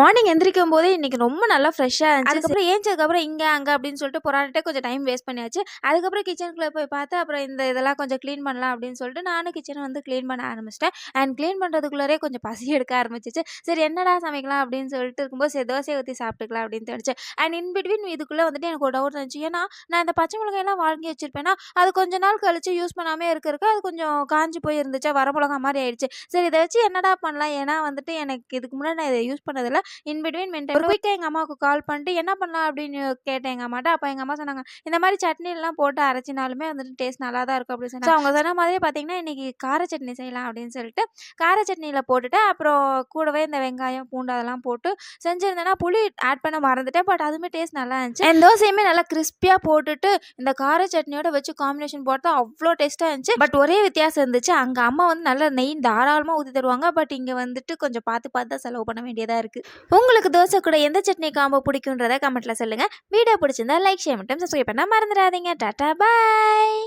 Morning எந்திரிக்கும் போதே இன்னைக்கு ரொம்ப நல்லா ஃப்ரெஷ்ஷாக இருந்துச்சு. அதுக்கப்புறம் ஏஞ்சதுக்கப்புறம் இங்கே அங்கே அப்படின்னு சொல்லிட்டு போராடிட்டே கொஞ்சம் டைம் வேஸ்ட் பண்ணியாச்சு. அதுக்கப்புறம் கிச்சனுக்குள்ளே போய் பார்த்து அப்புறம் இதெல்லாம் கொஞ்சம் க்ளீன் பண்ணலாம் அப்படின்னு சொல்லிட்டு நானும் கிச்சனை வந்து க்ளீன் பண்ண ஆரம்பிச்சிட்டேன். அண்ட் க்ளீன் பண்ணுறதுக்குள்ளே கொஞ்சம் பசி எடுக்க ஆரம்பிச்சிச்சு. சரி என்னடா சமைக்கலாம் அப்படின்னு சொல்லிட்டு இருக்கும்போது சரி தோசையை ஊற்றி சாப்பிட்டுக்கலாம் அப்படின்னு தோணுச்சு. அண்ட் இன் பிட்வீன் இதுக்குள்ளே வந்துட்டு எனக்கு ஒரு டவுட் இருந்துச்சு. ஏன்னா நான் இந்த பச்சை மிளகாயெல்லாம் வாங்கி வச்சிருப்பேன்னா அது கொஞ்ச நாள் கழிச்சு யூஸ் பண்ணாமே இருக்க அது கொஞ்சம் காஞ்சி போய் இருந்துச்சா வர மிளகா மாதிரி ஆயிடுச்சு. சரி இதை வச்சு என்னடா பண்ணலாம், ஏன்னா வந்துட்டு எனக்கு இதுக்கு முன்னாடி நான் இதை யூஸ் பண்ணதில்ல. இன் பிட்வீன் மென் ஒரு குயிக்காக எங்கள் அம்மாவுக்கு கால் பண்ணிட்டு என்ன பண்ணலாம் அப்படின்னு கேட்டேன் எங்கள் அம்மாட்ட. அப்போ எங்கள் அம்மா சொன்னாங்க இந்த மாதிரி சட்னிலாம் போட்டு அரைச்சினாலுமே வந்துட்டு டேஸ்ட் நல்லா தான் இருக்கும் அப்படின்னு சொன்னாங்க. அவங்க சொன்ன மாதிரியே பார்த்தீங்கன்னா இன்றைக்கி கார சட்னி செய்யலாம் அப்படின்னு சொல்லிட்டு கார சட்னியில் போட்டுட்டு அப்புறம் கூடவே இந்த வெங்காயம் பூண்டு அதெல்லாம் போட்டு செஞ்சுருந்தேன்னா புளி ஆட் பண்ண மறந்துட்டேன். பட் அதுவுமே டேஸ்ட் நல்லா இருந்துச்சு. என் தோசையுமே நல்லா கிறிஸ்பியாக போட்டுட்டு இந்த கார சட்னியோட வச்சு காம்பினேஷன் போட்டு அவ்வளோ டேஸ்ட்டாக இருந்துச்சு. பட் ஒரே வித்தியாசம் இருந்துச்சு, அங்கே அம்மா வந்து நல்லா நெய் தாராளமாக ஊற்றி தருவாங்க. பட் இங்கே வந்துட்டு கொஞ்சம் பார்த்து பார்த்து தான் செலவு பண்ண வேண்டியதாக இருக்குது. உங்களுக்கு தோசை கூட எந்த சட்னி காம்போ பிடிக்குன்றத கமெண்ட்ல சொல்லுங்க. வீடியோ பிடிச்சிருந்தா லைக் ஷேர் மற்றும் சப்ஸ்கிரைப் பண்ண மறந்துடாதீங்க. டாடா பாய்.